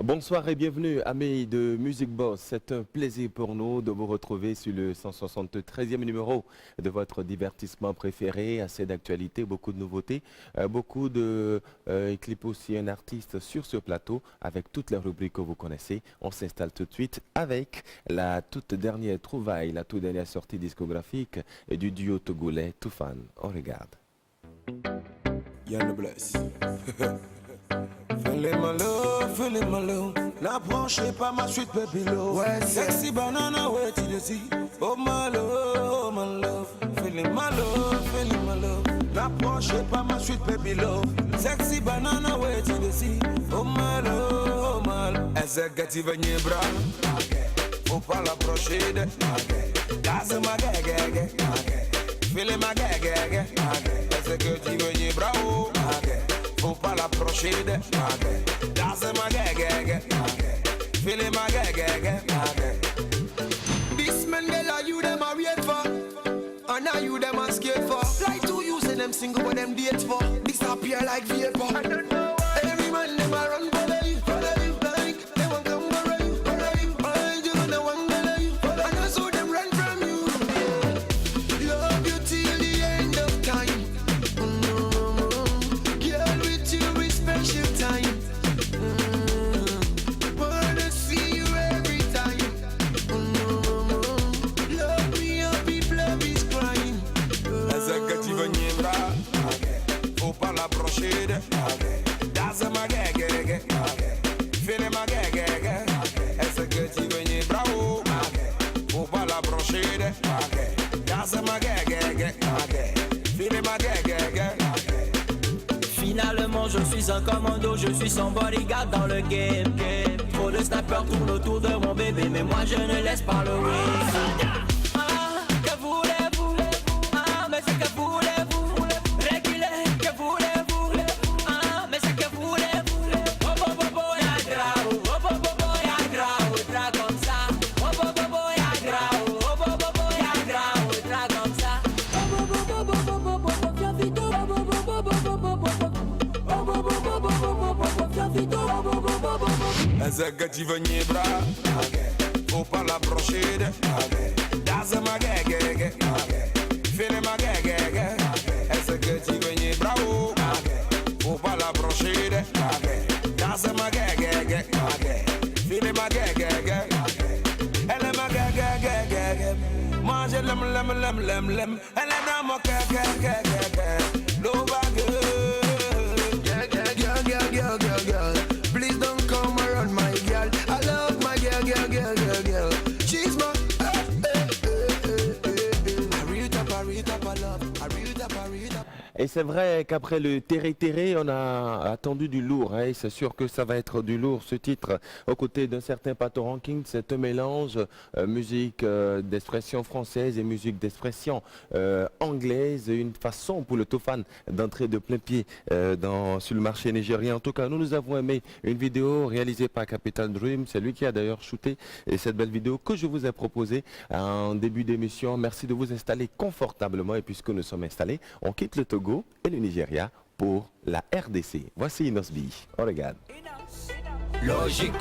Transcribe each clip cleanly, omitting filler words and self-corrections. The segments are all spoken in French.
Bonsoir et bienvenue, amis de Music Boss. C'est un plaisir pour nous de vous retrouver sur le 173e numéro de votre divertissement préféré. Assez d'actualités, beaucoup de nouveautés, beaucoup de clips aussi. Un artiste sur ce plateau avec toutes les rubriques que vous connaissez. On s'installe tout de suite avec la toute dernière trouvaille, la toute dernière sortie discographique du duo togolais Toufan. On regarde. Yann Bless. Feeling my love. L'approche pas ma suite, baby love. Ouais, sexy banana, ouais, tu le dis. Oh my love. Feeling my love. L'approche pas ma suite, baby love. Sexy banana, ouais, tu le dis. Oh my love. Essa gativa bra. Faut pas l'approcher de. Gaz ma gag. Feeling ma gag. Essa gativa bra. Faut pas l'approcher de. That's my gag. Feeling my gag. This man girl are you them a wait for, and now you them a scared for. Like to using them single but them date for. Disappear like vapor. I don't know why. Every man them a run follow you. Like they want come follow you. All you gonna want follow you. And I saw them run from you. Love you till the end of time. Girl with you is special time. Wanna see you every time. Love me up if love is crying. Essa gativa bra. Faut pas l'approcher de. That's my gag. Feeling my gag. Essa gativa bra. Faut pas l'approcher de. That's my gag. Feeling my gag. Finalement je suis un commando, je suis son bodyguard dans le game. Trop de snappers tournent autour de mon bébé, mais moi je ne laisse pas le win. Que voulez-vous? Mais c'est que voulez-vous? Réguler, que voulez-vous? Mais c'est que voulez-vous? Ya grau, ya grau, tra comme ça. Ya grau, ya grau, tra comme ça. Essa gativa bra. Faut pas l'approcher de. That's my gag. Feeling my gag. Essa gativa bra. Faut pas l'approcher de. That's my gag. Feeling my gag. Elle est ma gag. Moi je l'aime. Elle est dans mon gag. Love girl. Please don't come around my girl. I love my girl. She's my I read up, I love. I read up. Et c'est vrai qu'après le Terre, on a attendu du lourd. Et c'est sûr que ça va être du lourd. Ce titre, aux côtés d'un certain Pato Ranking, c'est un mélange musique d'expression française et musique d'expression anglaise. Une façon pour le Toufan d'entrer de plein pied sur le marché nigérien. En tout cas, nous avons aimé une vidéo réalisée par Capital Dream. C'est lui qui a d'ailleurs shooté cette belle vidéo que je vous ai proposée en début d'émission. Merci de vous installer confortablement. Et puisque nous sommes installés, on quitte le Togo et le Nigeria pour la RDC. Voici Inosbi. On regarde. Logique,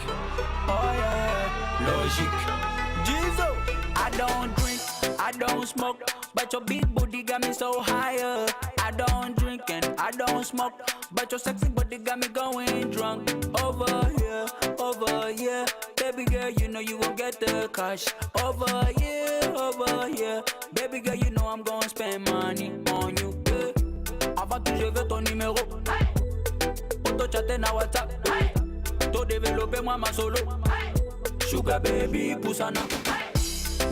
oh yeah, logique. Jesus, I don't drink, I don't smoke, but your big booty got me so higher. I don't drink and I don't smoke, but your sexy body got me going drunk. Over here, baby girl, you know you gon' get the cash. Over here, baby girl, you know I'm gon' spend money on you. Yeah. Avant tout, je veux ton numéro. Auto chatter na WhatsApp. Tout développer moi ma solo. Sugar baby, poussana.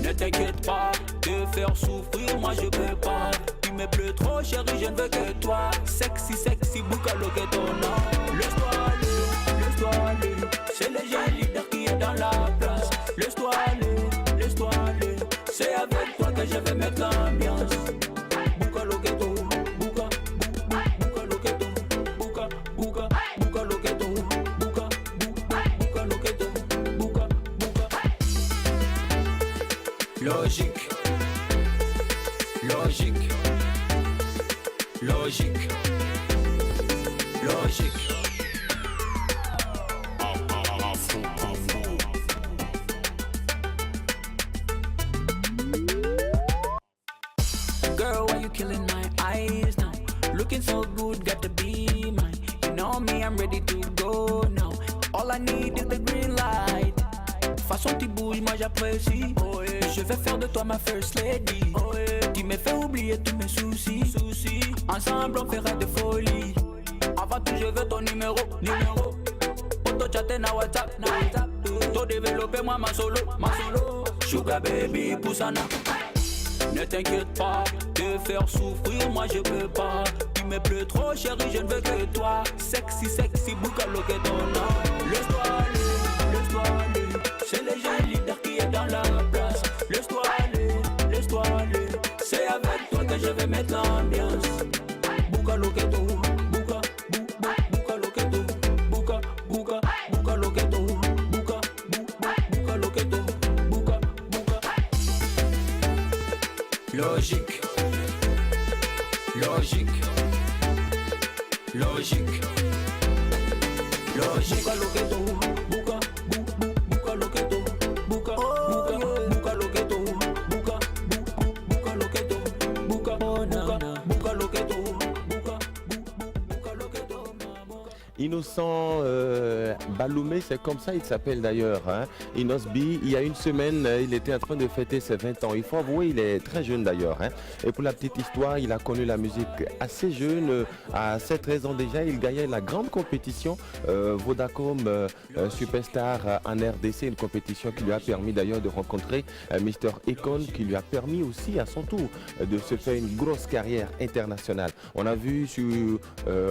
Ne t'inquiète pas de faire souffrir, moi je peux pas. Tu me plais trop chérie, je ne veux que toi. Sexy, boucalo que ton nom. Laisse-toi aller. C'est le jeune leader qui est dans la place. Laisse-toi aller. C'est avec toi que je vais mettre l'ambiance. Boucalo que ton. Logique. Girl, why you killing my eyes now? Looking so good, got to be mine. You know me, I'm ready to go now. All I need is the green light. Façon tu bouges, moi j'apprécie. Oh, yeah. Je vais faire de toi ma first lady. Oh, yeah. Tu me fais oublier tous mes soucis. Ensemble on fera des folies. Avant tout je veux ton numéro. Auto chatter na WhatsApp. To développer moi ma solo. Sugar baby poussana. Ne t'inquiète pas, te faire souffrir moi je peux pas. Tu me plais trop chérie, je ne veux que toi. Sexy, boucalo que ton nom. Laisse-toi aller, c'est le jeune leader qui est dans la place. Laisse-toi aller, c'est avec toi que je vais mettre l'ambiance. Boucalo que ton, boucalo que ton, boucalo que ton, boucalo que ton, bouca. Logique. Bouca lo que tú, bouca lo que tú, bouca lo que tú, bouca lo que tú, bouca lo que tú, bouca lo que tú. Innocent Baloumé, c'est comme ça il s'appelle d'ailleurs, hein. Inos B, il y a une semaine, il était en train de fêter ses 20 ans. Il faut avouer, il est très jeune d'ailleurs, hein. Et pour la petite histoire, il a connu la musique assez jeune, à 7-13 ans déjà. Il gagnait la grande compétition Vodacom Superstar en RDC, une compétition qui lui a permis d'ailleurs de rencontrer Mr. Econ, qui lui a permis aussi à son tour de se faire une grosse carrière internationale. On a vu sur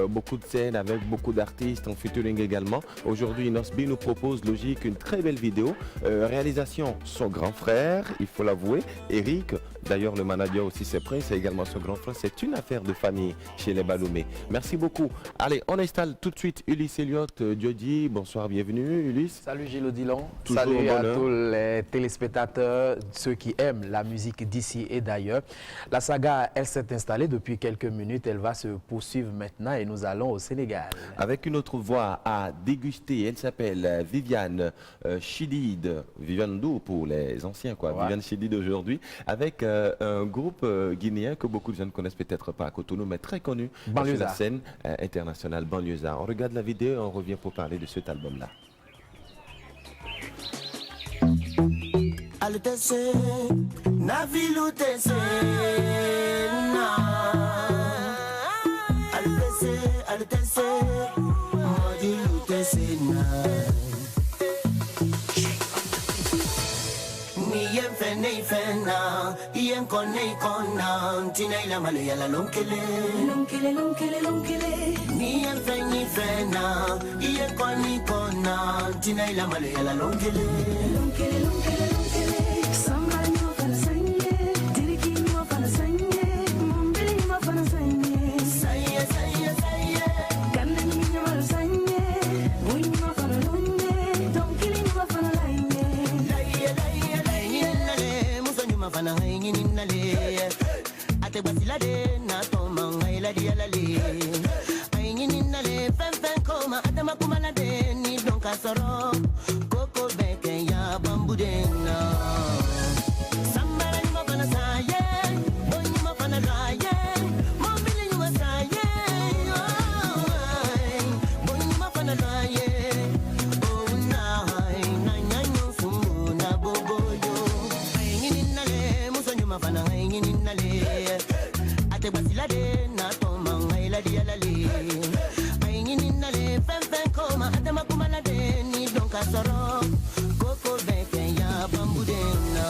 beaucoup de scènes avec beaucoup d'artistes en featuring également. Aujourd'hui, Inosbi nous propose Logique, une très belle vidéo. Réalisation, son grand frère, il faut l'avouer, Eric. D'ailleurs, le manager aussi, c'est Prince, c'est également son grand frère. C'est une affaire de famille chez les Baloumé. Merci beaucoup. Allez, on installe tout de suite Ulysse Elliott Diodi. Bonsoir, bienvenue Ulysse. Salut Gilles Odilon. Toujours salut à bonheur. tous les téléspectateurs, ceux qui aiment la musique d'ici et d'ailleurs. La saga, elle s'est installée depuis quelques minutes. Elle va se poursuivre maintenant et nous allons au Sénégal. Avec une autre voix à déguster, elle s'appelle Viviane Chidid, Viviane Dou pour les anciens quoi, Ouais. Viviane Chidid aujourd'hui, avec un groupe guinéen que beaucoup de gens ne connaissent peut-être pas à Cotonou, mais très connu sur la Banlieusard. scène internationale Banlieusard. On regarde la vidéo et on revient pour parler de cet album-là. Altesse, na vilutesse, na. Altesse, modilutesse, na. Ni yen fena, yen kona, tina ila malaya la lonkele. Ni yen fena, yen kona, tina ila malaya la lonkele. Coco beke ya bambudena. Sambara ni mafana saye, boy ni mafana raye, mobile ni wasaye, boy ni mafana raye. Oh na nyanyo sumu na boboyo. Aingi nale, muso ni mafana aingi nale. Ate basila de na toma ngaila dia lale. Aingi nale, fem koma ate makumala de ni don kasoro. Coco beke ya bambudena.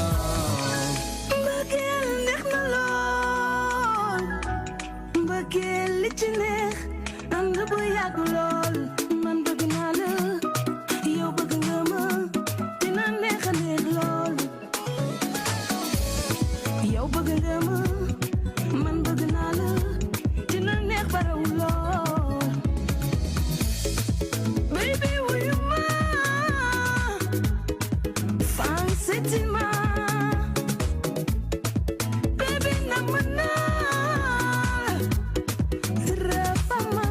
Mbëggeel neex na lool, mbëggeel li ci neex ànd bu yàgg lool. Man bëgg naa la, yow bëgg nga ma, dina neex a neex lool. Yow bëgg nga ma, man bëgg naa la, dina neex ba raw lool. Baby wuyu ma, fancy ma. Baby namana, rafama.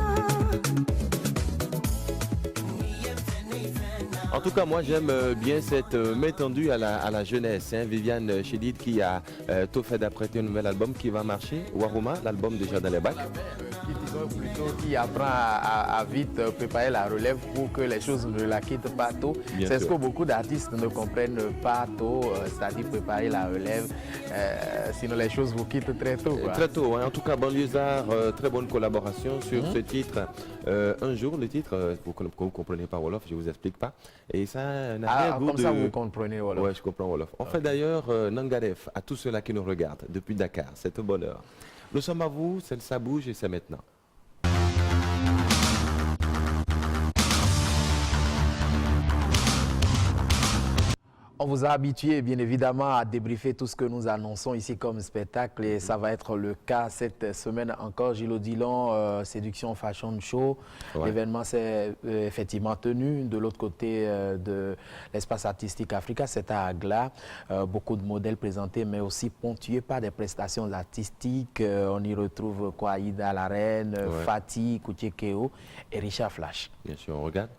Ni yen fena, En tout cas, moi j'aime bien cette main tendue à la jeunesse. Hein. Viviane Chedid qui a tout fait d'apprêter un nouvel album qui va marcher. Waruma, l'album déjà dans les bacs. Disons plutôt qui apprend à vite préparer la relève pour que les choses ne la quittent pas tôt. C'est ce que beaucoup d'artistes ne comprennent pas tôt, c'est-à-dire préparer la relève. Sinon les choses vous quittent très tôt. Quoi. Très tôt, hein. En tout cas, Banlieusard, très bonne collaboration sur ce titre. Un jour, le titre, vous ne comprenez pas Wolof, je ne vous explique pas. Et ça a un arrière-goût comme ça vous comprenez Wolof. Oui, je comprends Wolof. On fait d'ailleurs Nangaref à tous ceux-là qui nous regardent depuis Dakar. C'est un bonheur. Nous sommes à vous, ça bouge et c'est maintenant. On vous a habitué bien évidemment à débriefer tout ce que nous annonçons ici comme spectacle et ça va être le cas cette semaine encore. Gilles Odilon, Séduction Fashion Show. Ouais. L'événement s'est effectivement tenu de l'autre côté de l'espace artistique Africa, c'est à Agla. Beaucoup de modèles présentés mais aussi ponctués par des prestations artistiques. On y retrouve quoi, Ida la Reine, ouais. Fatih, Koutié Keo et Richard Flash. Bien sûr, on regarde.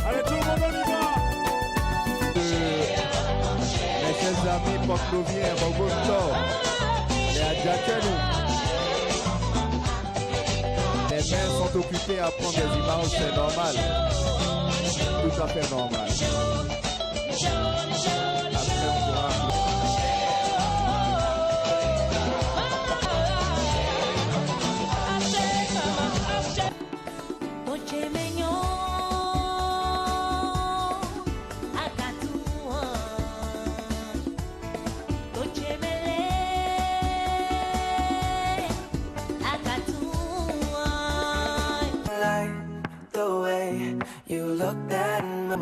Allez, tout le monde on y va. Mes chers amis, Poklovien, Bogosto, les Adjacano. Les mains sont occupées à prendre des images, c'est normal. Tout à fait normal.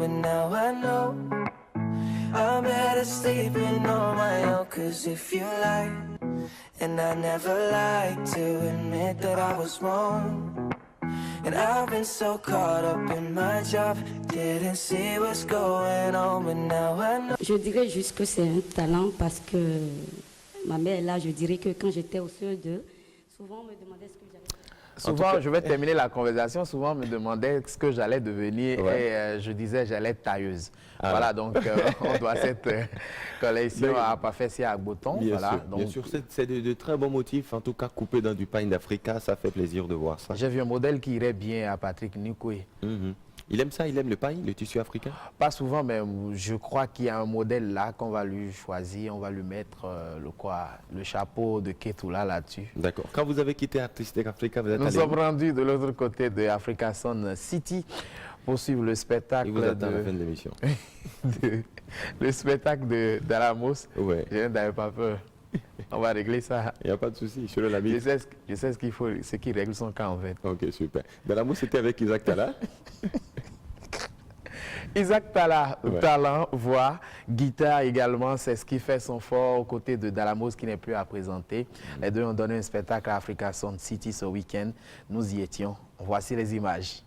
Now I know I'm better sleeping on my own. Cause if you lie, and I never like to admit that I was wrong. And I've been so caught up in my job, didn't see what's going on, but now I know. Je dirais juste que c'est un talent parce que ma mère est là, je dirais que quand j'étais au CE2, souvent on me demandait ce que j'allais faire. Souvent, je vais terminer la conversation, souvent on me demandait ce que j'allais devenir et je disais j'allais être tailleuse. Ah, voilà, donc on doit cette collection à parfaire si à Bouton. Bien voilà, sûr, donc, bien sûr. C'est de très bons motifs, en tout cas coupés dans du pain d'Africa, ça fait plaisir de voir ça. J'ai vu un modèle qui irait bien à Patrick Nikoué. Il aime ça, il aime le pain, le tissu africain? Pas souvent, mais je crois qu'il y a un modèle là qu'on va lui choisir, on va lui mettre le chapeau de Ketula là-dessus. D'accord. Quand vous avez quitté Artistic Africa, vous êtes Nous sommes rendus de l'autre côté de Africa Sun City pour suivre le spectacle. Il vous attend à la fin de l'émission. Le spectacle d'Alamos. Ouais. Je n'avais pas peur. On va régler ça. Il n'y a pas de souci, je l'habite. Je sais ce qu'il faut, ce qui règle son cas en fait. Ok, super. Dalamo, c'était avec Isaac Tala. Isaac Tala, ouais. Talent, voix, guitare également, c'est ce qui fait son fort aux côtés de Dalamos qui n'est plus à présenter. Les deux ont donné un spectacle à Africa Sun City ce week-end. Nous y étions. Voici les images.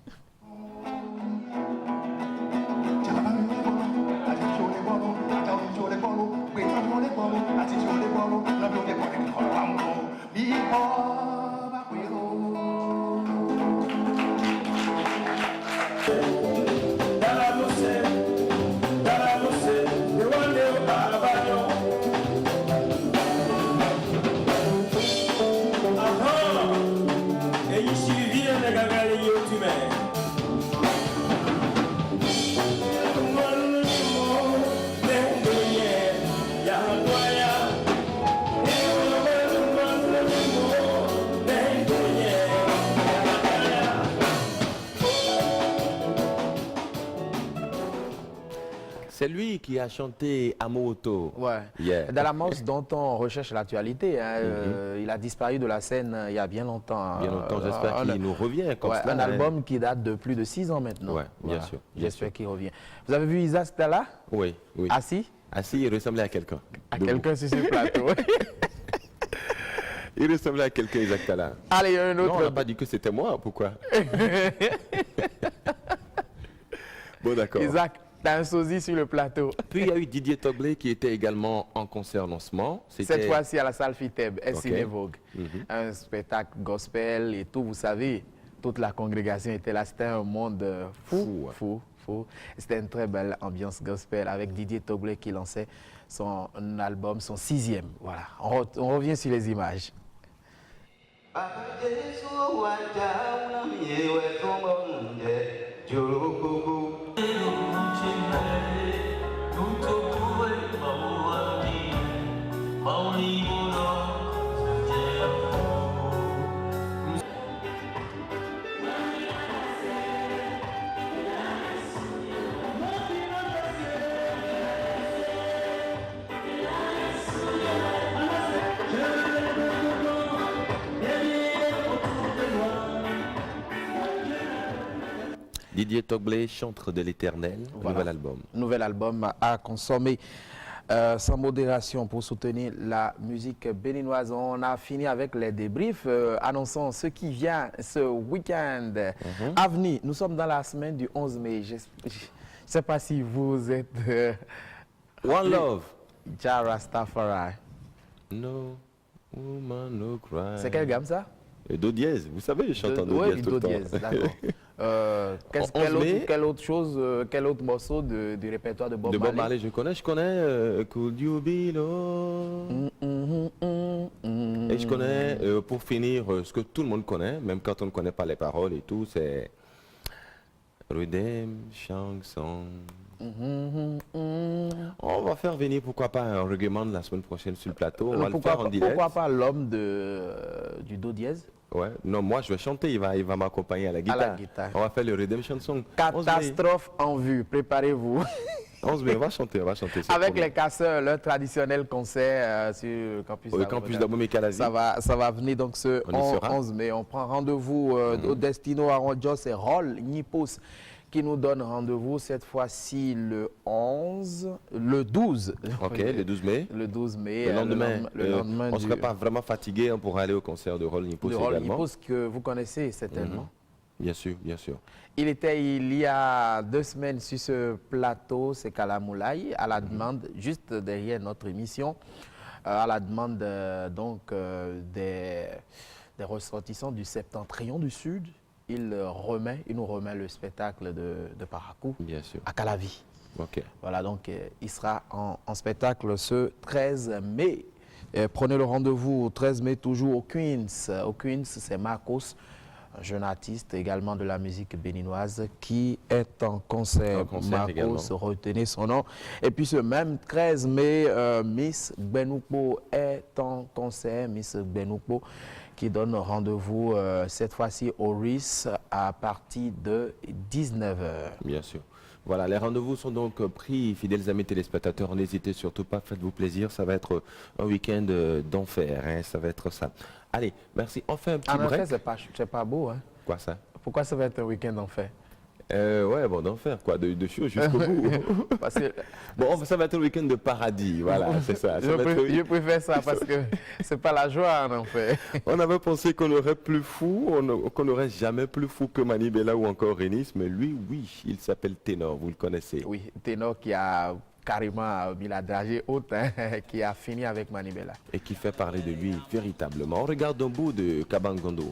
C'est lui qui a chanté Amoto. Ouais. Yeah. Dalamos, dont on recherche l'actualité, hein, il a disparu de la scène il y a bien longtemps. Bien longtemps, j'espère qu'il nous revient comme cela. Un album qui date de plus de 6 ans maintenant. Ouais, bien sûr. J'espère qu'il revient. Vous avez vu Isaac Tala? Oui, oui. Assis? Ah si, il ressemblait à quelqu'un. À quelqu'un sur ce plateau. Il ressemblait à quelqu'un exact là. Allez, un autre. Non, on n'a pas dit que c'était moi, pourquoi? Bon, d'accord. Isaac, t'as un sosie sur le plateau. Puis il y a eu Didier Togblé qui était également en concert lancement. Cette fois-ci à la salle Fiteb, Ok. Cinévogue. Un spectacle gospel et tout, vous savez, toute la congrégation était là. C'était un monde fou. C'était une très belle ambiance gospel avec Didier Togblé qui lançait son album, son 6e. Voilà, on revient sur les images. Didier Togblé, chantre de l'éternel, Voilà. nouvel album. Nouvel album à consommer sans modération pour soutenir la musique béninoise. On a fini avec les débriefs, annonçant ce qui vient ce week-end à venir. Nous sommes dans la semaine du 11 mai. Je ne sais pas si vous êtes... One Love. Jah Rastafari. No woman, no cry. C'est quelle gamme ça? Do dièse, vous savez, je chante en do Oui, dièse tout do le temps. dièse, d'accord. Quel autre chose, quel autre morceau du répertoire de Bob De Bob Marley? Marley, je connais Could You Be Love? Et je connais, pour finir, ce que tout le monde connaît, même quand on ne connaît pas les paroles et tout, c'est Redemption Song. On va faire venir, pourquoi pas, un reggaeman la semaine prochaine sur le plateau. On va le faire en direct. Pourquoi pas l'homme du do dièse? Ouais. Non, moi je vais chanter, il va m'accompagner à la guitare. On va faire le Redemption Song. Catastrophe en vue, préparez-vous. 11 mai, on va chanter. c'est Avec promis. les casseurs, leur traditionnel concert sur le campus Au campus d'Abomey-Calavi. Ça va venir donc ce On y sera. 11 mai. On prend rendez-vous au Destino Aronjos et Roll Nipos qui nous donne rendez-vous cette fois-ci le 12. Ok, le 12 mai. Le 12 mai. Le lendemain, on ne du- serait pas vraiment fatigué pour aller au concert de Roll Nipos de Roll également. Nipos que vous connaissez certainement. Bien sûr, bien sûr. Il était il y a 2 semaines sur ce plateau, c'est Kalamoulaye, à la demande, juste derrière notre émission, à la demande des ressortissants du Septentrion du Sud. Il nous remet le spectacle de Parakou Bien sûr. à Calavi. Ok. Voilà, donc il sera en spectacle ce 13 mai. Prenez le rendez-vous au 13 mai, toujours au Queens. Au Queens, c'est Marcos, un jeune artiste également de la musique béninoise qui est en concert. également. Marcos, retenez son nom. Et puis ce même 13 mai, Miss Gbenoupo est en concert. Miss Gbenoupo qui donne rendez-vous cette fois-ci au RIS à partir de 19h. Bien sûr. Voilà, les rendez-vous sont donc pris, fidèles amis téléspectateurs, n'hésitez surtout pas, faites-vous plaisir, ça va être un week-end d'enfer, hein, ça va être ça. Allez, merci, on fait un petit En break. fait, c'est pas beau, hein? Quoi ça? Pourquoi ça va être un week-end d'enfer? Ouais, bon, d'enfer, quoi, de chaud jusqu'au bout. Parce que Bon, ça va être un week-end de paradis, voilà, c'est ça. je préfère ça parce que c'est pas la joie en enfer. On avait pensé qu'on aurait plus fou, qu'on n'aurait jamais plus fou que Manibela ou encore Renis, mais lui, oui, il s'appelle Ténor, vous le connaissez. Oui, Ténor qui a carrément mis la dragée haute, hein, qui a fini avec Manibela. Et qui fait parler de lui véritablement. On regarde un bout de Kabangondo.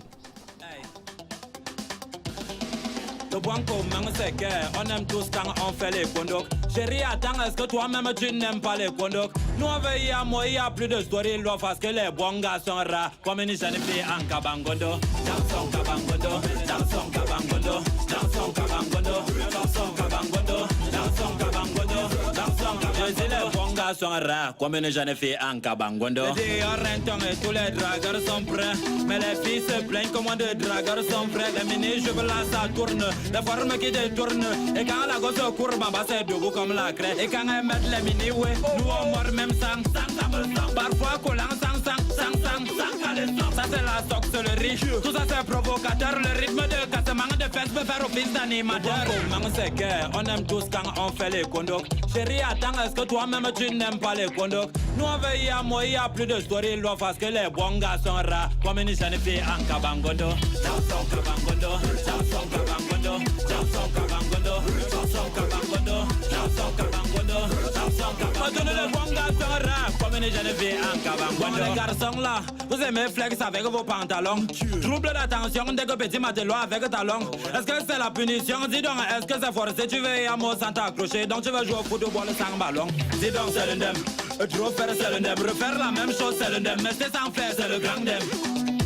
Le Blanco, c'est on aime tous quand on fait les condocs. Chérie, attends, est-ce que toi-même tu n'aimes pas les condocs? Nous on veille à moi, il y a plus de story, l'offre parce que les bons gars sont rares. Comme une jeune fille en Kabangondo. Dans son Kabangondo, dans son Kabangondo, dans son Kabangondo, dans son Kabangondo, dans son Kabangondo, dans son Kabangondo. Je dis les bons gars sont rares, comme une jeune fille en Kabangondo. Je dis en renton et tous les dragueurs sont prêts. Mais les filles se plaignent comment de dragueurs sont prêts. Les mini-jupes là ça tourne. Les formes qui détournent. Et quand la gosse court, bah c'est debout comme la craie. Et quand elle met les mini, ouais, nous on mord même sang. Parfois collant sang. Ça c'est la sorcellerie. Tout ça c'est provocateur. Le rythme de cassement de fesses peux faire office d'animateur. On aime tous quand on fait les condocs. Chérie, attends, est-ce que toi-même tu n'aimes pas les condocs? Nous on veille à moi, il y a plus de story, l'on parce que les bons gars sont rares. Comme une jeune fille en cabangondo. Chanson cabangondo, chanson cabangondo, chanson cabangondo, chanson cabangondo, chanson cabangondo, chanson cabangondo. Les bons gars sont rares. Comme une jeune fille en cabangondo. Les garçons là, vous aimez flex avec vos pantalons. Trouble d'attention dès que petit matelot avec talon. Est-ce que c'est la punition? Dis donc, est-ce que c'est forcé? Tu veux à moi sans t'accrocher, donc tu veux jouer au football sans ballon. Dis donc, c'est l'undem. Trop faire, c'est l'undem. Refaire la même chose, c'est l'undem. Mais c'est sans faire, c'est le grand dem.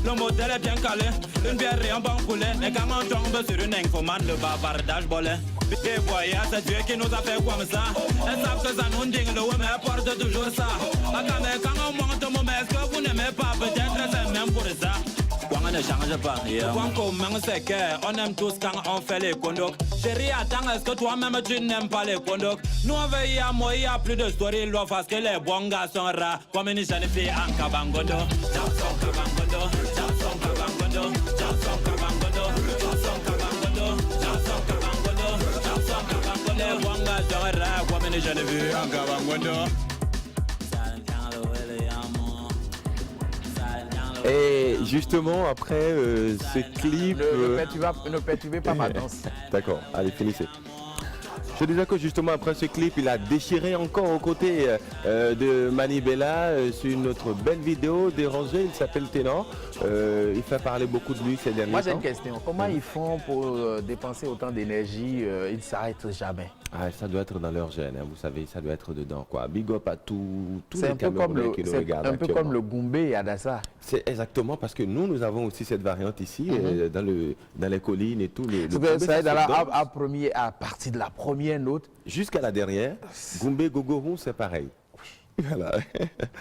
Le modèle est bien calé, une bière et un bon poulet. Mais quand on tombe sur une infomane, le bavardage bolait. Et voyez, c'est Dieu qui nous a fait comme ça. Elles savent que ça nous digne, le mais porte toujours ça. Quand on monte au moment, est-ce que vous n'aimez pas? Peut-être c'est même pour ça. On ne change pas. On aime tous quand on fait les condocs. Chérie, attends, est-ce que toi-même tu n'aimes pas les condocs? Nous on veille à moi, il y a plus de story, l'on parce que les bons gars sont rares. Comme une jeune fille en cabangondo. Chanson cabangondo, chanson cabangondo, chanson cabangondo, chanson cabangondo, chanson cabangondo, chanson cabangondo. Les bons gars sont rares, comme une jeune fille en cabangondo. Et justement, après ce clip... Ne perturbez pas ma danse. D'accord, allez, finissez. Je disais que justement, après ce clip, il a déchiré encore aux côtés de Mani Bella sur une autre belle vidéo dérangée. Il s'appelle Ténor. Il fait parler beaucoup de lui ces derniers temps. Moi, j'ai une question. Comment ils font pour dépenser autant d'énergie? Ils ne s'arrêtent jamais. Ah, ça doit être dans leur gène, hein, vous savez, ça doit être dedans, quoi. Big up à tous les Camerounais qui nous regardent. C'est un peu comme le Goumbé et Adassa. C'est exactement parce que nous avons aussi cette variante ici, dans les collines et tout. À partir de la première note jusqu'à la dernière, Goumbé, Gogorou, c'est pareil. Voilà.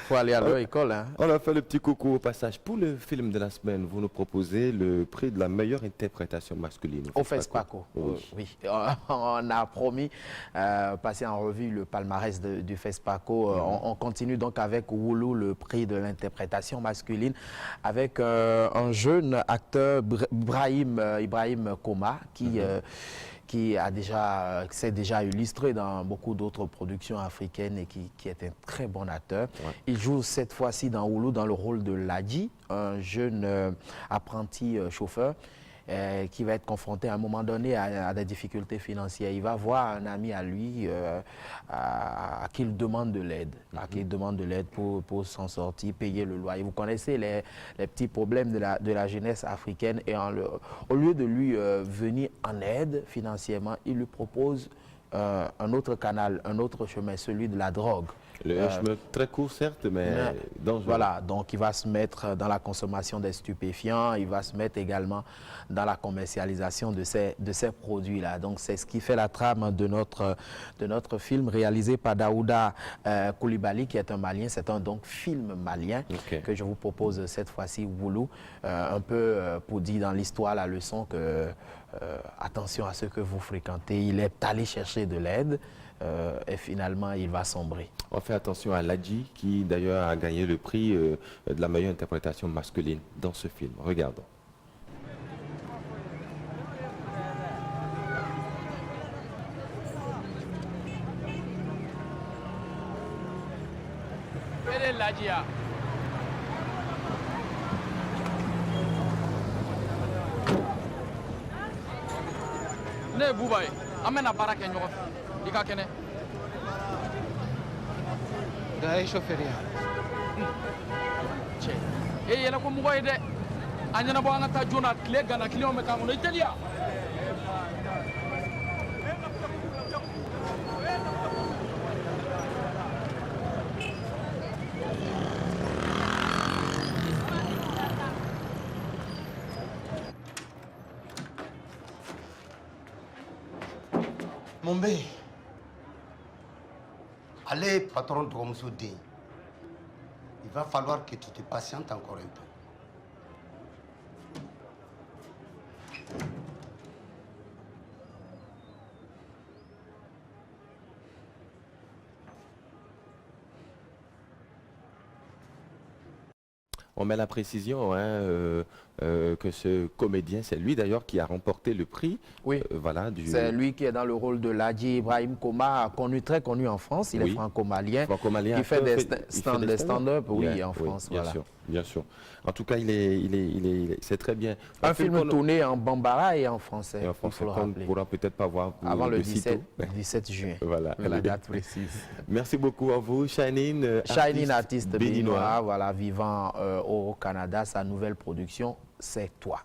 Faut aller à leur école. Hein. On a fait le petit coucou au passage. Pour le film de la semaine, vous nous proposez le prix de la meilleure interprétation masculine. Au FESPACO. Oui. On a promis passer en revue le palmarès du FESPACO. On continue donc avec Woulou, le prix de l'interprétation masculine, avec un jeune acteur, Ibrahim Koma, qui s'est déjà illustré dans beaucoup d'autres productions africaines et qui est un très bon acteur. Ouais. Il joue cette fois-ci dans Woulou dans le rôle de Ladji, un jeune apprenti chauffeur qui va être confronté à un moment donné à des difficultés financières. Il va voir un ami à lui à qui il demande de l'aide, pour s'en sortir, payer le loyer. Vous connaissez les petits problèmes de la jeunesse africaine et au lieu de lui venir en aide financièrement, il lui propose un autre canal, un autre chemin, celui de la drogue. Le chemin très court, certes, mais dangereux. Voilà, donc il va se mettre dans la consommation des stupéfiants, il va se mettre également dans la commercialisation de ces produits-là. Donc c'est ce qui fait la trame de notre film réalisé par Daouda Koulibaly, qui est un Malien. C'est un film malien que je vous propose cette fois-ci, Woulou, un peu pour dire dans l'histoire la leçon que attention à ce que vous fréquentez. Il est allé chercher de l'aide. Et finalement, il va sombrer. On fait attention à Ladji, qui d'ailleurs a gagné le prix de la meilleure interprétation masculine dans ce film. Regardons. Ne Boubaye, amène baara kɛ ɲɔgɔn fɛ i ka kɛnɛ. Da ye chauffeur ya. Cɛ, e yɛlɛ ko mɔgɔ ye dɛ. A ɲɛnabɔ an ka taa joona tile gana client bɛ k'an kɔnɔ i teliya. Mon bé, allez, patron de Romsoudé, il va falloir que tu te patientes encore un peu. on met la précision hein, que ce comédien, c'est lui d'ailleurs qui a remporté le prix. Oui, voilà, c'est lui qui est dans le rôle de Ladji Ibrahim Koma, très connu en France. Il est franco-malien, qui fait des stand-up en France. Bien voilà. sûr, bien sûr. En tout cas, c'est très bien. Un film tourné en bambara et en français. Et en français, qu'on ne pourra peut-être pas voir avant le 17 juin. Voilà. La date précise. Merci beaucoup à vous, Shinine. Shinine, artiste béninois, voilà, vivant au Canada. Sa nouvelle production, C'est toi.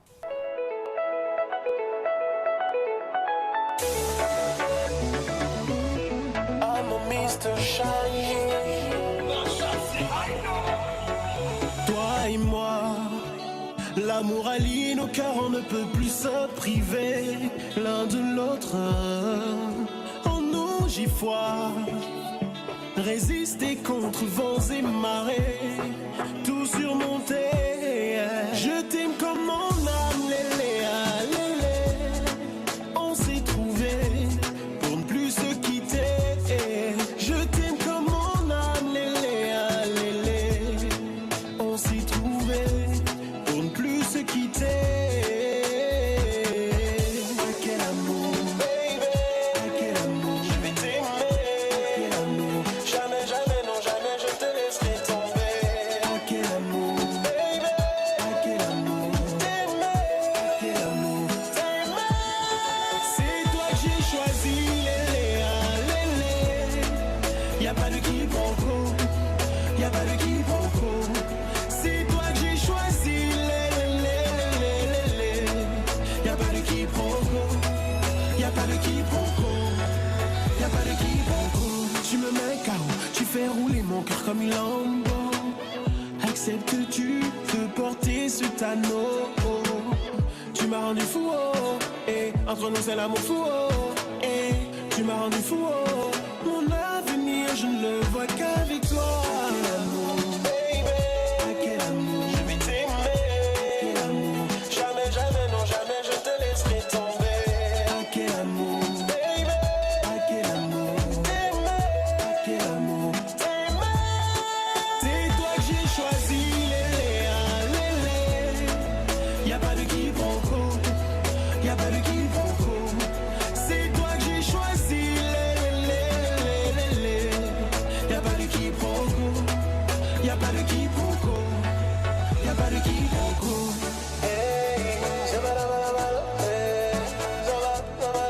I'm a Mr. Shiny. Toi et moi, l'amour allie nos cœurs, on ne peut plus se priver l'un de l'autre. En nous j'y foi, résister contre vents et marées, tout surmonter. Je t'aime comme mon âme, lélé, ah, lélé. On s'est trouvé pour ne plus se quitter. Je t'aime comme mon âme, lélé, ah, lélé. On s'est trouvé pour ne plus se quitter. Ah, quel amour, baby. Ah, quel amour, je vais t'aimer. Ah, quel amour, jamais, jamais, non, jamais je te laisserai tomber. Ah, quel amour, baby. Ah, quel amour, t'aimer. Ah, quel amour, t'aimer. C'est toi que j'ai choisi, lélé, ah, lélé. Y'a pas de quiproquo, y'a pas de quiproquo. C'est toi que j'ai choisi, lélé, lélé. Y'a pas de quiproquo, y'a pas de quiproquo, y'a pas de quiproquo. Tu me mets KO, tu fais rouler mon cœur comme une lambeau. Acceptes-tu de porter ce tonneau? Tu m'as rendu fou, oh, et entre nous c'est l'amour fou, oh, et tu m'as rendu fou, oh. Mon avenir je ne le vois qu'avec toi. Quel amour, baby. Ah, quel amour, je vais t'aimer. Quel amour, jamais, jamais, non, jamais je te laisserai tomber. Ah, quel amour, baby. Ah, quel amour, t'aimer. Ah, quel amour, t'aimer. C'est toi que j'ai choisi, lélé, ah, lélé. Y'a pas de quiproquo, y'a pas de quiproquo. C'est toi que j'ai choisi, lélé, lélé. Y'a pas de quiproquo, y'a pas de quiproquo, y'a pas de quiproquo. Hey, ça va, ça va, ça va, ça va,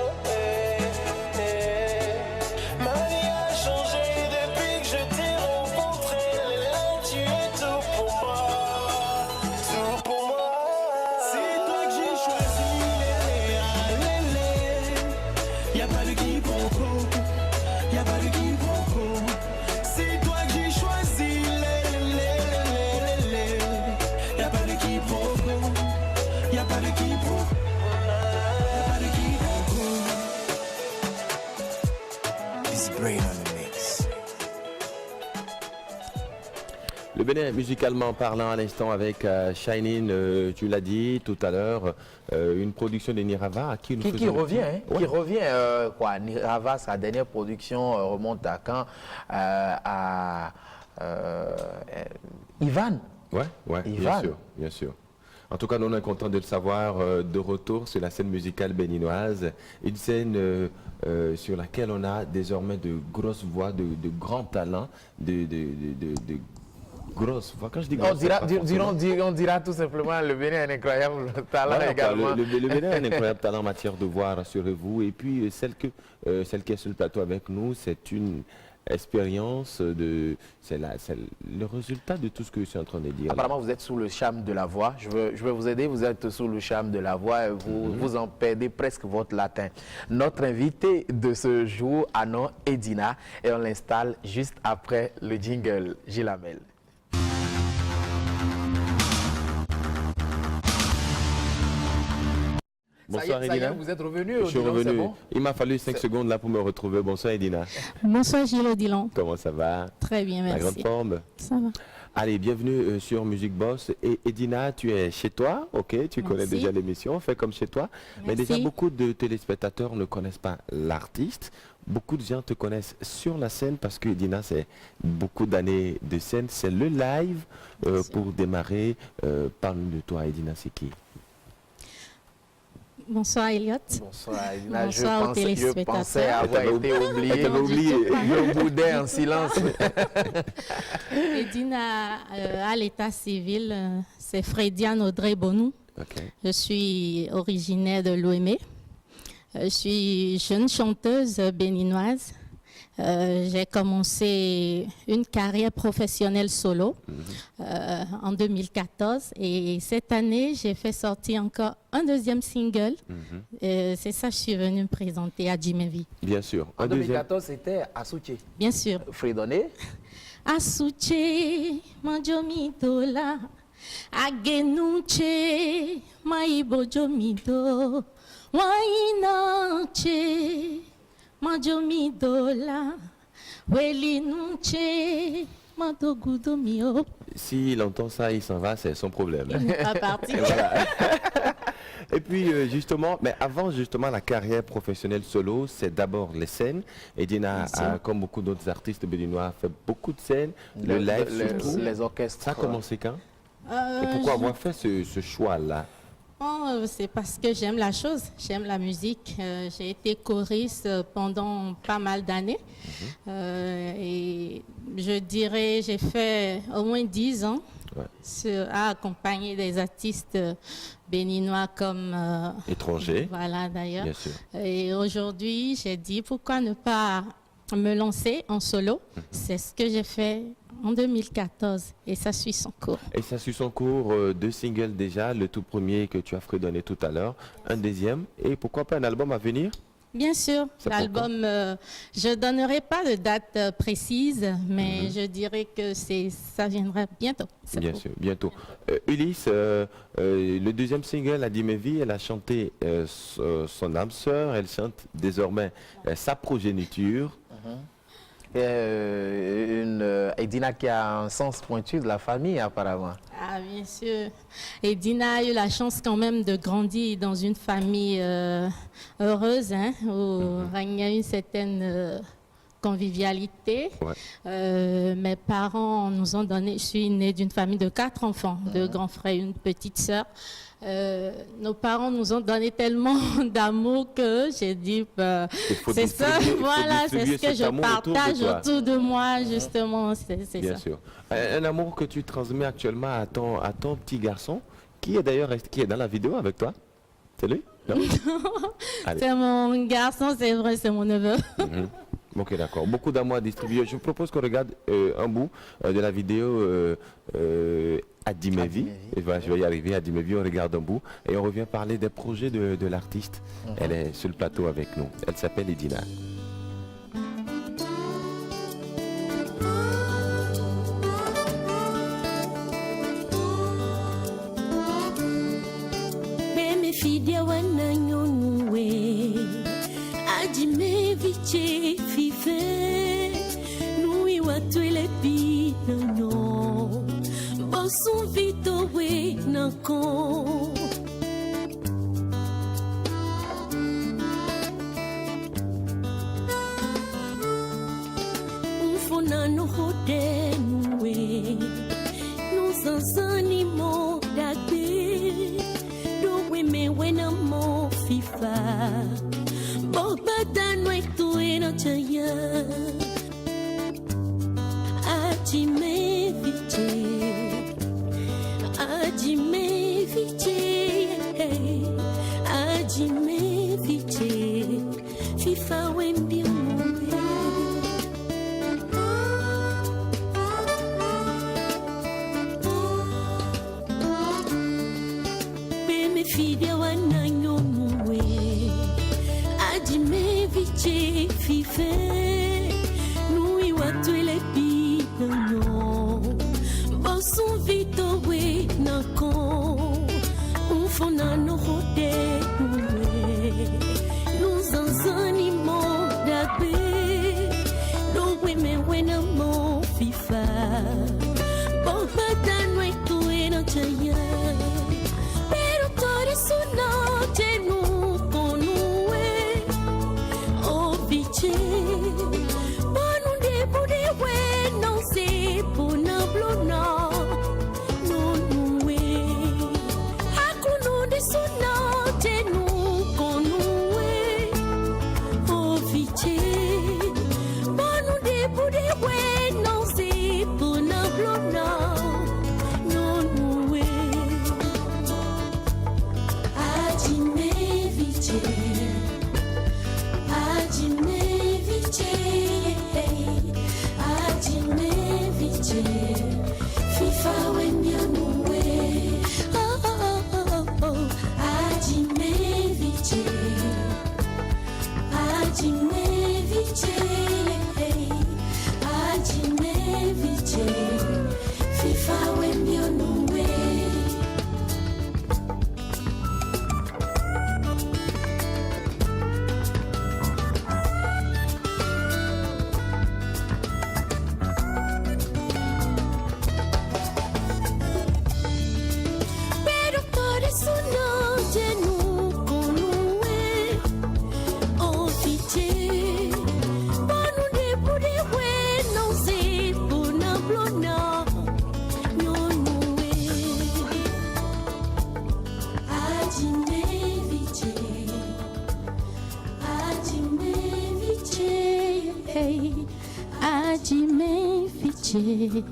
ma vie a changé depuis que je t'ai rencontré. Là, tu es tout pour moi, tout pour moi. C'est toi que j'ai choisi, lélé, ah, lélé. Y'a pas de quiproquo, y'a pas de quiproquo. C'est toi que j'ai choisi, lélé, lélé. Y'a pas de quiproquo, y'a pas de quiproquo, y'a pas de quiproquo. It's brain on the mix. Le Bénin, musicalement parlant à l'instant avec Shinine, tu l'as dit tout à l'heure, une production de Nirava à qui nous Qui revient, hein, ouais. Qui revient, quoi. Nirava, sa dernière production remonte à quand? À Ivan. Ouais, Ivan. bien sûr. En tout cas, nous on est content de le savoir de retour sur la scène musicale béninoise, une scène sur laquelle on a désormais de grosses voix, de grands talents, de grosses voix. Quand je dis grosses, on dira tout simplement le Bénin a un incroyable talent également. Le Bénin a un incroyable talent en matière de voix, rassurez-vous. Et puis celle qui est sur le plateau avec nous, c'est une expérience, c'est le résultat de tout ce que je suis en train de dire. Apparemment, vous êtes sous le charme de la voix. Je vais vous aider. Vous êtes sous le charme de la voix. Vous en perdez presque votre latin. Notre invité de ce jour a nom Edina et on l'installe juste après le jingle. Gilles Hamel. Bonsoir ça y est, Edina. vous êtes revenu. Je suis revenu. Bon, il m'a fallu 5 secondes là pour me retrouver. Bonsoir Edina. Bonsoir Gilles Odilon. Comment ça va? Très bien, merci. La grande forme? Ça va. Allez, bienvenue sur Music Boss. Et Edina, tu es chez toi, ok, tu connais déjà l'émission, fais comme chez toi. Mais déjà, beaucoup de téléspectateurs ne connaissent pas l'artiste. Beaucoup de gens te connaissent sur la scène parce que Edina, c'est beaucoup d'années de scène. C'est le live pour démarrer. Parle-nous de toi, Edina, c'est qui? Bonsoir Elliot. Bonsoir Edina. Bonsoir aux téléspectateurs. Je pensais avoir été oublié. Je boudais en silence. Edina, à l'état civil, c'est Frediane Audrey Bonou. Okay. Je suis originaire de l'Ouémé. Je suis jeune chanteuse béninoise. J'ai commencé une carrière professionnelle solo en 2014 et cette année j'ai fait sortir encore un deuxième single. C'est ça que je suis venue me présenter à Jimevi. Bien sûr. En 2014 c'était Asouché. Bien sûr. Fredoné. Asouché, Manjomitola, Agenouché, Maibojomito, Wainache. S'il entend ça, il s'en va, c'est son problème. Il n'est pas parti. Et puis justement, mais avant justement la carrière professionnelle solo, c'est d'abord les scènes. Edina, comme beaucoup d'autres artistes béninois, fait beaucoup de scènes, le live surtout. Les orchestres. Ça a commencé quand? Et pourquoi avoir fait ce choix-là? Oh, c'est parce que j'aime la chose, j'aime la musique. J'ai été choriste pendant pas mal d'années. Et je dirais, j'ai fait au moins 10 ans à accompagner des artistes béninois comme... étrangers. Voilà, d'ailleurs. Bien sûr. Et aujourd'hui, j'ai dit, pourquoi ne pas me lancer en solo? C'est ce que j'ai fait en 2014 et ça suit son cours. Et ça suit son cours, 2 singles déjà, le tout premier que tu as fredonné tout à l'heure, un deuxième, et pourquoi pas un album à venir? Bien sûr, l'album, je ne donnerai pas de date précise, mais je dirais que ça viendra bientôt. Bien sûr, bientôt. Ulysse, le deuxième single, A dit mes vies, elle a chanté son âme sœur, elle chante désormais sa progéniture. Edina qui a un sens pointu de la famille apparemment. Ah bien sûr. Edina a eu la chance quand même de grandir dans une famille heureuse, hein, où il y a une certaine convivialité. Mes parents nous ont donné, je suis née d'une famille de 4 enfants, 2 grands frères et une petite sœur. Nos parents nous ont donné tellement d'amour que j'ai dit, c'est ça, voilà, c'est ce que je partage autour de moi, justement, c'est ça. Bien sûr. Un amour que tu transmets actuellement à ton petit garçon, qui est d'ailleurs qui est dans la vidéo avec toi. C'est lui? C'est mon garçon, c'est vrai, c'est mon neveu. Ok, d'accord. Beaucoup d'amour à distribuer. Je vous propose qu'on regarde un bout de la vidéo A dit mes vies. Je vais y arriver, A dit mes vies, on regarde un bout et on revient parler des projets de l'artiste. Elle est sur le plateau avec nous. Elle s'appelle Edina. Nui watu ile pinano Bosu vito we nako Unfonano hode nuwe Nusansani mo dagbe Dowe me wena mo fifa Bobata no estueno chaya Aji me viche Fifa wembi umwe Beme fide wananyo muwe Aji me viche fife Nui watu ile pinano Bosu vito we nako Unfonano hode uwe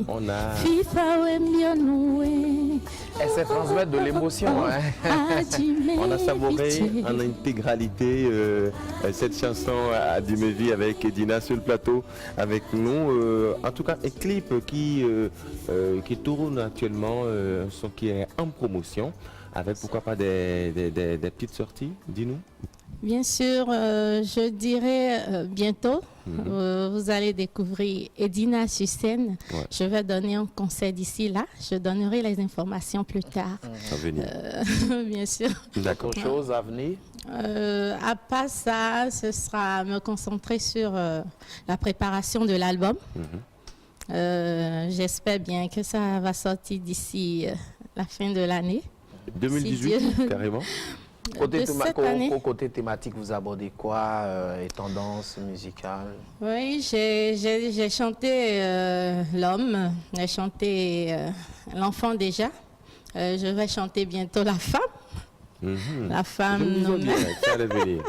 On a... Elle sait transmettre de l'émotion. Hein. On a savouré en intégralité cette chanson à Dimevi avec Edina sur le plateau avec nous. En tout cas, un clip qui tourne actuellement, un son qui est en promotion, avec pourquoi pas des petites sorties, dis-nous. Bien sûr, je dirais bientôt, vous allez découvrir Edina sur scène. Ouais. Je vais donner un concert d'ici là. Je donnerai les informations plus tard. À venir. Bien sûr. D'accord. Autre chose à venir? À part ça, ce sera me concentrer sur la préparation de l'album. J'espère bien que ça va sortir d'ici la fin de l'année. 2018, Si carrément. Côté thématique, vous abordez quoi? Les tendances musicales? Oui, j'ai chanté l'homme, j'ai chanté l'enfant déjà. Je vais chanter bientôt la femme. La femme. Ça allait venir.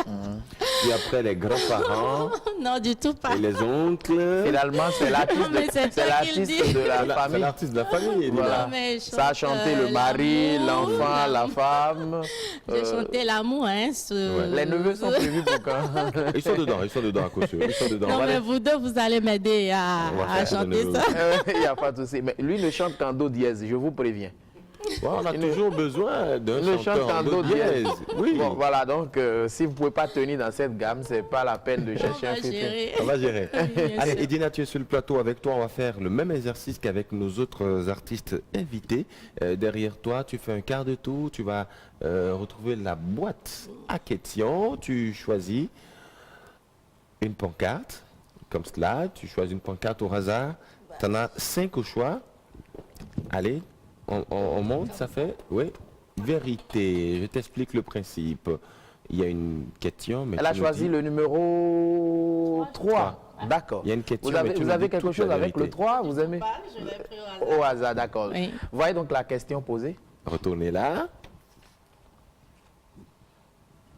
Puis après les grands-parents. Non, du tout pas. Et les oncles. Finalement, c'est l'artiste de la famille. C'est l'artiste de la famille. Voilà. Ça a chanté le mari, l'enfant, la femme. J'ai chanté l'amour. Hein, Les neveux sont prévus pour quand? Ils sont dedans à cause Ils sont dedans. Non, mais vous deux, vous allez m'aider à chanter ça. Il n'y a pas de souci. Mais lui ne chante qu'en do dièse, je vous préviens. Ouais, on a toujours besoin d'un chanteur en do dièse. Oui. Bon, voilà, donc si vous ne pouvez pas tenir dans cette gamme, ce n'est pas la peine de chercher un featuring. On va gérer. Allez, Edina, tu es sur le plateau avec toi. On va faire le même exercice qu'avec nos autres artistes invités. Derrière toi, tu fais un quart de tour. Tu vas retrouver la boîte à questions. Tu choisis une pancarte, comme cela. Tu choisis une pancarte au hasard. Tu en as 5 au choix. Allez. On monte, ça fait, oui, vérité. Je t'explique le principe. Il y a une question, mais... Elle a choisi le numéro 3. D'accord. Il y a une question, vous avez quelque chose avec le 3, vous aimez? Je l'ai pris au hasard. Au hasard, d'accord. Oui. Voyez donc la question posée. Retournez là.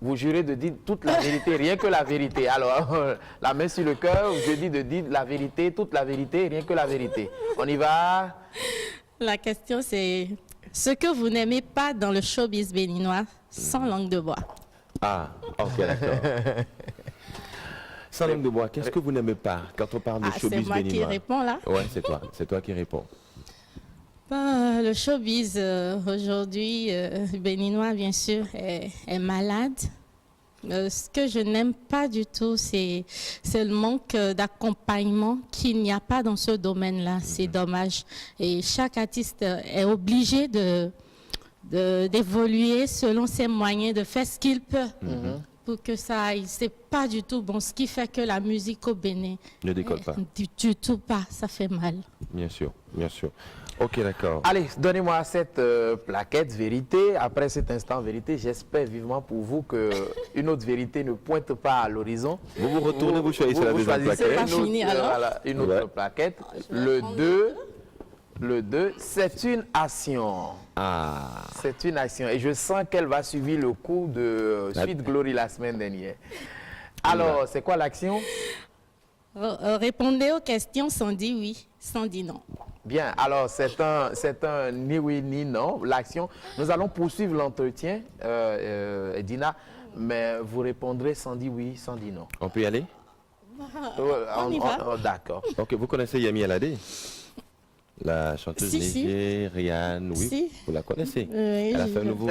Vous jurez de dire toute la vérité, rien que la vérité. Alors, la main sur le cœur, je dis de dire la vérité, toute la vérité, rien que la vérité. On y va. La question, c'est ce que vous n'aimez pas dans le showbiz béninois sans langue de bois. Ah, ok, d'accord. Sans langue de bois, qu'est-ce que vous n'aimez pas quand on parle de showbiz béninois? C'est moi qui réponds là. Ouais, c'est toi qui réponds. Le showbiz aujourd'hui, béninois, bien sûr, est malade. Ce que je n'aime pas du tout, c'est le manque d'accompagnement qu'il n'y a pas dans ce domaine-là. C'est dommage. Et chaque artiste est obligé d'évoluer selon ses moyens, de faire ce qu'il peut pour que ça aille. C'est pas du tout bon. Ce qui fait que la musique au Bénin ne décolle pas. Du tout pas. Ça fait mal. Bien sûr, bien sûr. Ok, d'accord. Allez, donnez-moi cette plaquette vérité. Après cet instant vérité, j'espère vivement pour vous qu'une autre vérité ne pointe pas à l'horizon. Vous vous retournez, vous choisissez la deuxième plaquette. Une autre plaquette. Le 2, c'est une action. Ah. C'est une action. Et je sens qu'elle va suivre le coup de Sweet Glory la semaine dernière. Alors, c'est quoi l'action? Répondez aux questions sans dire oui, sans dire non. Bien, alors c'est un ni oui ni non, l'action. Nous allons poursuivre l'entretien, Edina, mais vous répondrez sans dire oui, sans dire non. On peut y aller? On y va. D'accord. Ok, vous connaissez Yami Alade? La chanteuse nigériane, oui. Si. Vous la connaissez? Oui, elle a fait un nouveau...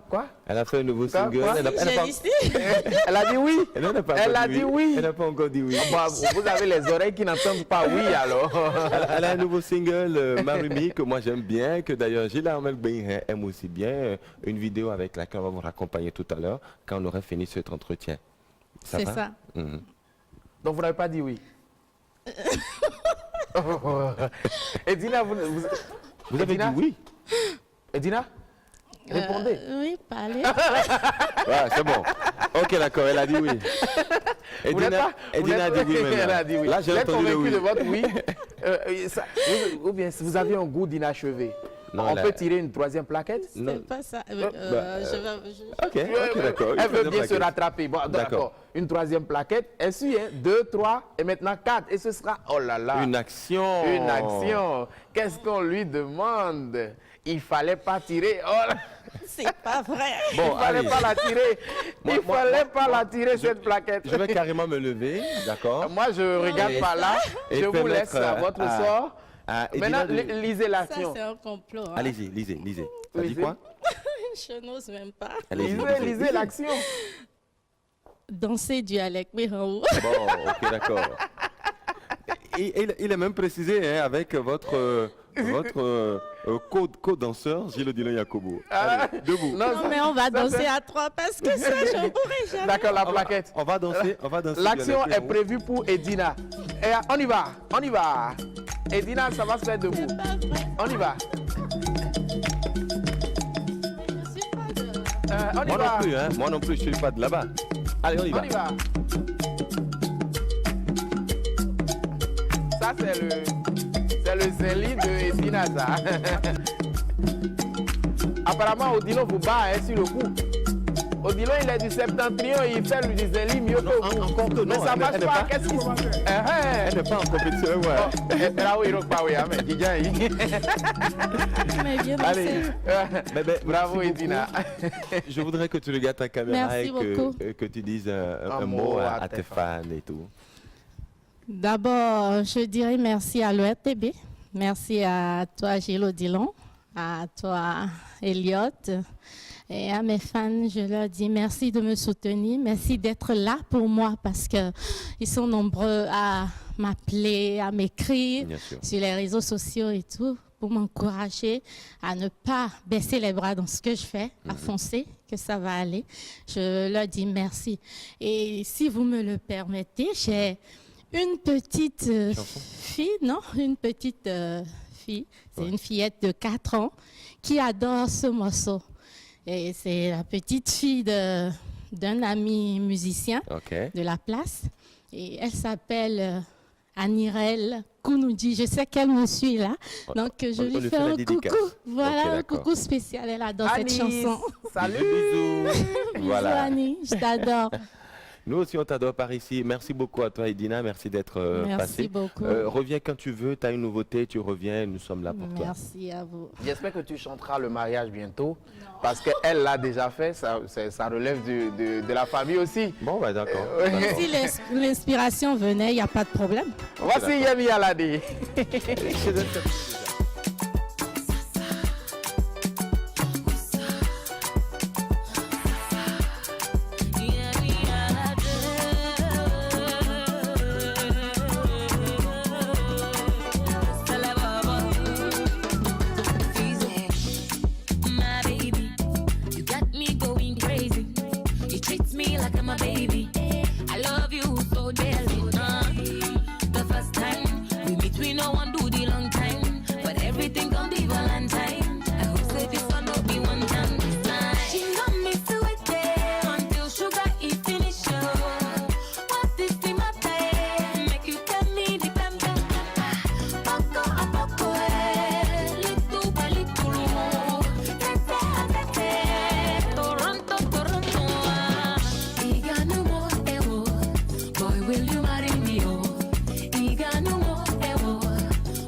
Quoi? Elle a fait un nouveau single. Elle a dit oui. Elle a dit oui. Elle n'a pas encore dit oui. Vous avez les oreilles qui n'entendent pas oui alors. Elle a un nouveau single, Marumi, que moi j'aime bien, que d'ailleurs Gilles Armel Bein aime aussi bien. Une vidéo avec laquelle on va vous raccompagner tout à l'heure, quand on aurait fini cet entretien. C'est ça. Donc vous n'avez pas dit oui. Edina, vous avez dit oui. Edina, répondez. Oui, parlez. Ouais, c'est bon. Ok, d'accord, elle a dit oui. Edina a dit oui maintenant. Elle a dit oui. Là, j'ai entendu le oui. de votre oui. Ou bien vous avez un goût d'inachevé. On peut tirer une troisième plaquette? C'est pas ça. Ok, d'accord. Elle veut bien se rattraper. Bon, d'accord. Une troisième plaquette. Elle suit, 2, 3 et maintenant 4. Et ce sera, oh là là. Une action. Une action. Qu'est-ce qu'on lui demande? Il fallait pas tirer. Oh là. C'est pas vrai. Bon, il fallait pas la tirer. Il fallait pas la tirer, cette plaquette. Je vais carrément me lever, d'accord? Moi, je regarde par là. Je vous laisse à votre sort. Maintenant, lisez l'action. Ça, c'est un complot. Hein. Allez-y, lisez. Ça dit quoi? Je n'ose même pas. Lisez l'action. Danser du Alec Mirao. Bon, ok, d'accord. Il est même précisé avec votre co-danseur, Gilles Odilon Yacobo. Allez, debout. Non, mais on va danser à 3 parce que ça, je ne pourrai jamais. D'accord, la plaquette. On va danser. L'action est prévue pour Edina. Et on y va. Edina, ça va se faire debout. On y va. On y Moi va. non plus, hein. Moi non plus, je ne suis pas de là-bas. Allez, on y va. Ça, c'est le zéli de Edina, ça. Apparemment, Odilon vous bat sur le coup. Odilon, il est du septentrion, il fait du zéli mieux que vous. Mais ça marche pas. Qu'est-ce qui se passe? Elle n'est pas en compétition, ouais. Allez, bravo Edina. Je voudrais que tu regardes ta caméra. Merci et que tu dises un mot à tes fans et tout. D'abord, je dirais merci à l'ORTB. Merci à toi, Gilles Odilon, à toi, Elliot, et à mes fans. Je leur dis merci de me soutenir, merci d'être là pour moi parce qu'ils sont nombreux à m'appeler, à m'écrire sur les réseaux sociaux et tout, pour m'encourager à ne pas baisser les bras dans ce que je fais, à foncer, que ça va aller. Je leur dis merci. Et si vous me le permettez, j'ai une petite fille, c'est une fillette de 4 ans qui adore ce morceau. Et c'est la petite fille d'un ami musicien de la place. Et elle s'appelle Anirel Kounoudji. Je sais qu'elle me suit là. Donc je lui fais un coucou. Voilà, un coucou spécial. Elle adore cette chanson. Salut. Bisous Annie, je t'adore. Nous aussi, on t'adore par ici. Merci beaucoup à toi, Edina. Merci d'être passée. Merci beaucoup. Reviens quand tu veux. Tu as une nouveauté, tu reviens. Nous sommes là pour toi. Merci à vous. J'espère que tu chanteras le mariage bientôt. Parce qu'elle l'a déjà fait. Ça relève de la famille aussi. Bon, bah, d'accord. Si l'inspiration venait, il n'y a pas de problème. Voici Yemi Alade.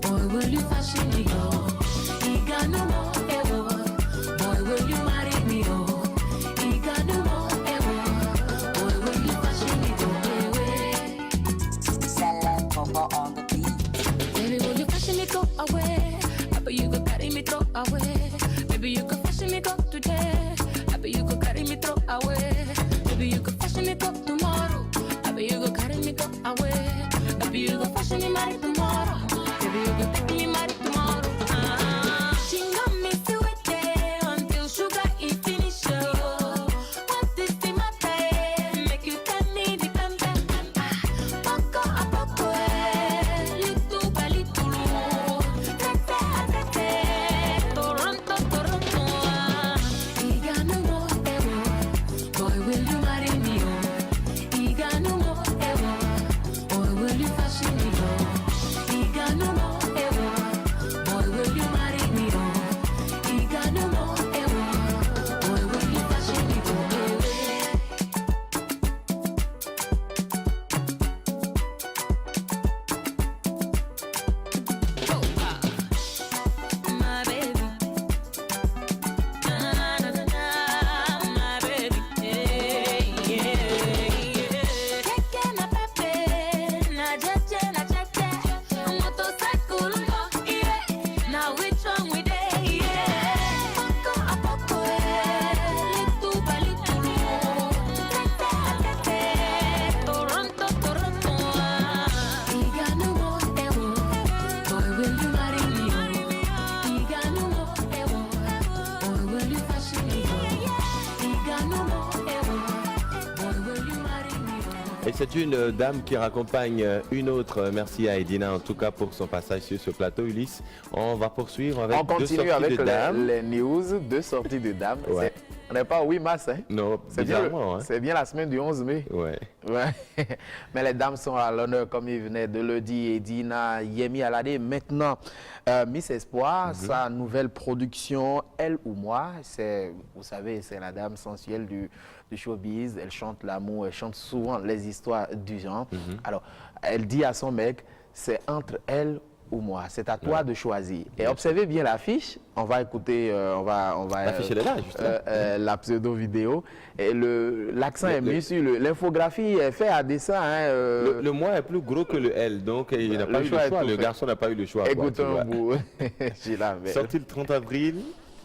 Boy, will you fashion me, oh? Et c'est une dame qui raccompagne une autre. Merci à Edina en tout cas pour son passage sur ce plateau. Ulysse, on va poursuivre avec on deux continue sorties avec de dames. les news, 2 sorties de dames. Ouais. On n'est pas au 8 mars, hein? Non, c'est bien, bizarrement, hein. c'est bien la semaine du 11 mai. Ouais. Ouais. Mais les dames sont à l'honneur, comme il venait de le dire, Edina Yemi Alade. Maintenant, Miss Espoir, sa nouvelle production, Elle ou Moi, vous savez, c'est la dame sensuelle du showbiz. Elle chante l'amour, elle chante souvent les histoires du genre. Alors, elle dit à son mec, c'est entre elle ou moi, c'est à toi de choisir. Et observez bien l'affiche, on va écouter, on va l'affiche elle est là, juste là. la pseudo vidéo. Et l'accent est mis sur l'infographie est faite à dessin. Hein, le moi est plus gros que le L, donc il n'a pas eu le choix. Le garçon n'a pas eu le choix. Écoutons un bout. Sorti le 30 avril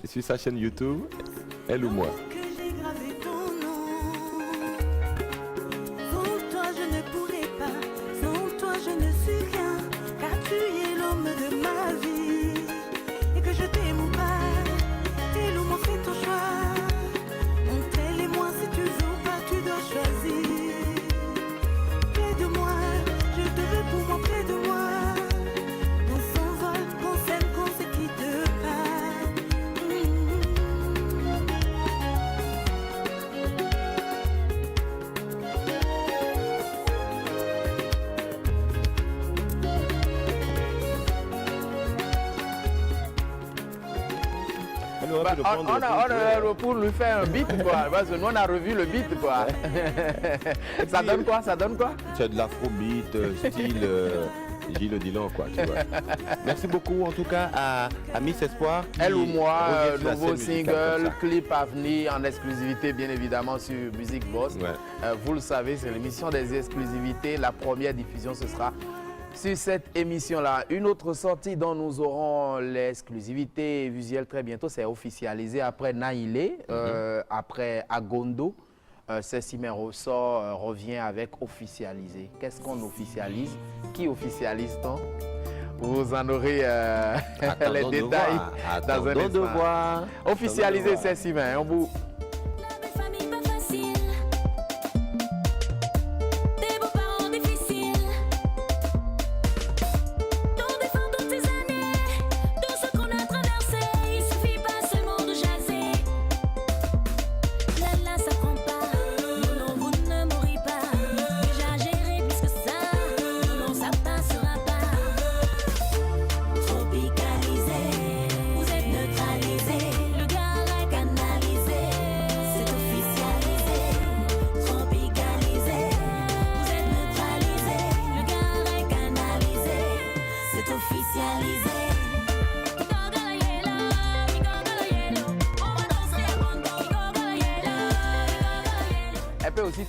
sur sa chaîne YouTube, Elle ou Moi. On a pour lui faire un beat, quoi. Parce que nous, on a revu le beat, quoi. Ça donne quoi? Ça donne quoi? C'est de l'afrobeat, style Gilles Dillon, quoi, tu vois. Merci beaucoup, en tout cas, à Miss Espoir. Elle ou Moi, nouveau single, clip à venir en exclusivité, bien évidemment, sur Music Boss. Ouais. Vous le savez, c'est l'émission des exclusivités. La première diffusion, ce sera sur cette émission-là. Une autre sortie dont nous aurons l'exclusivité visuelle très bientôt, c'est officialisé après Naïlé, après Agondo. Cécimé Rossort revient avec officialisé. Qu'est-ce qu'on officialise? Qui officialise-t-on? Vous en aurez les détails dans un instant. Officialisé Cécimé, un bout.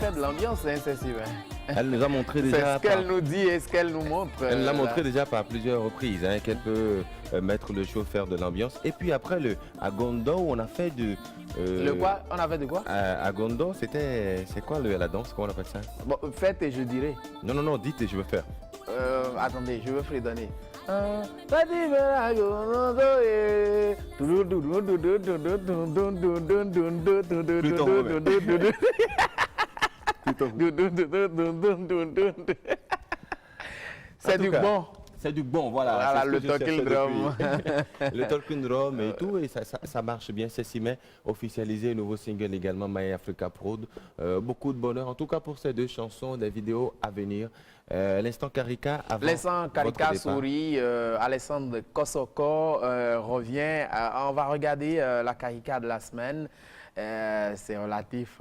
De l'ambiance, hein, elle nous a montré déjà. C'est ce qu'elle nous dit et ce qu'elle nous montre. Elle l'a montré déjà par plusieurs reprises, hein, qu'elle peut mettre le show, faire de l'ambiance. Et puis après, le Agondo, on a fait de. Le quoi? On a fait de quoi? Agondo, c'est quoi la danse? Comment on appelle ça? Bon, faites et je dirai. Non, dites et je veux faire. Attendez, je veux fredonner. C'est du bon. C'est du bon, voilà. Le talking drum. Le talking drum et tout, et ça marche bien. Cécimé, officialisé, nouveau single également, My Africa Prod. Beaucoup de bonheur, en tout cas pour ces deux chansons, des vidéos à venir. L'instant Karika, avant l'instant Karika sourit, Alessandre Kosoko revient. On va regarder la Karika de la semaine. C'est relatif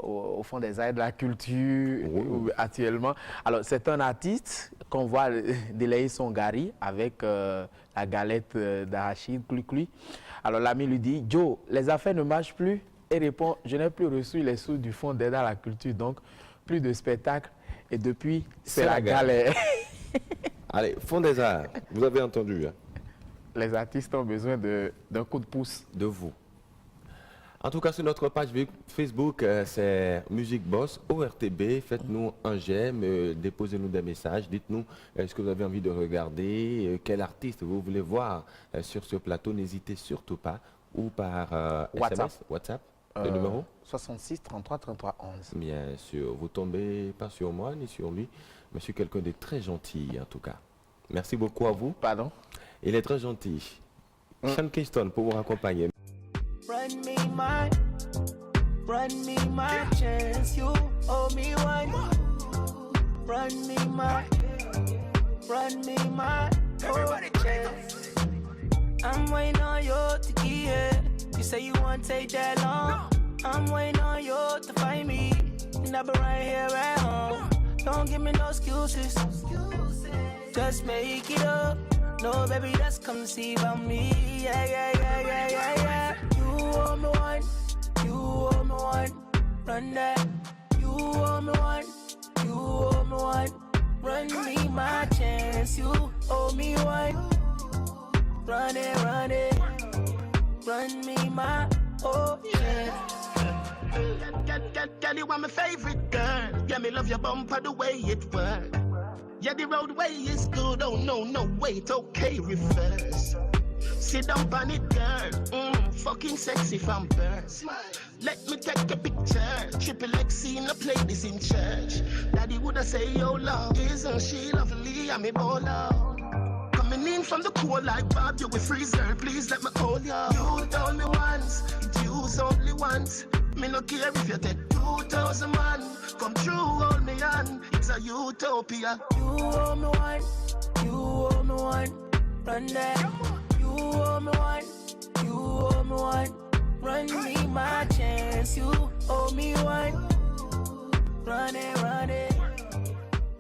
au fond des arts de la culture actuellement. Alors, c'est un artiste qu'on voit délayer son gari avec la galette d'arachide, clou-clou. Alors, l'ami lui dit, Joe, les affaires ne marchent plus. Et répond, je n'ai plus reçu les sous du fonds d'aide à la culture, donc plus de spectacle. Et depuis, c'est la galère. Allez, Fonds des Arts, vous avez entendu. Hein? Les artistes ont besoin d'un coup de pouce. De vous. En tout cas, sur notre page Facebook, c'est Music Boss, ORTB. Faites-nous un j'aime, déposez-nous des messages. Dites-nous ce que vous avez envie de regarder, quel artiste vous voulez voir sur ce plateau. N'hésitez surtout pas. Ou par WhatsApp. SMS, WhatsApp. Le numéro 66 33 33 11. Bien sûr, vous tombez pas sur moi ni sur lui, mais sur quelqu'un de très gentil en tout cas. Merci beaucoup à vous. Pardon? Il est très gentil. Sean Kingston pour vous accompagner. Run me my chance, you owe me one. Run me my chance. I'm waiting on you to get here. You say you won't take that long. I'm waiting on you to find me. And I'll be right here at home. Don't give me no excuses. Just make it up. No, baby, just come see about me. Yeah, yeah, yeah, yeah, yeah, yeah. You owe me one. You owe me one. Run that. You owe me one. You owe me one. Run me my chance. You owe me one. Run it, run it. Run me my chance. Girl, you are my favorite girl. Yeah, me love your bumper the way it works. Yeah, the roadway is good. Oh no, no, wait, okay, reverse. Sit down on it, girl. Fucking sexy from birth. Let me take a picture. Triple X in a play this in church. Daddy woulda say, yo, love, isn't she lovely? I'm a baller. Coming in from the cold like Bob, you will freeze her. Please let me hold ya. You told me once, it's use only once. Me no care if you take 2,000 man. Come true, hold me on. It's a utopia. You owe me one. You owe me one. Run that. You owe me one. You owe me one. Run me my chance. You owe me one. Run it, run it.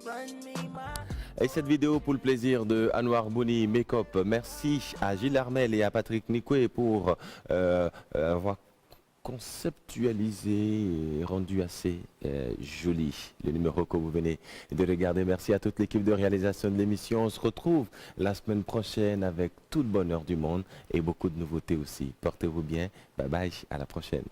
Run me my. Et cette vidéo pour le plaisir de Anwar Bouni Make-up. Merci à Gilles Armel et à Patrick Nikoué pour avoir conceptualisé et rendu assez joli le numéro que vous venez de regarder. Merci à toute l'équipe de réalisation de l'émission. On se retrouve la semaine prochaine avec tout le bonheur du monde et beaucoup de nouveautés aussi. Portez-vous bien. Bye bye. À la prochaine.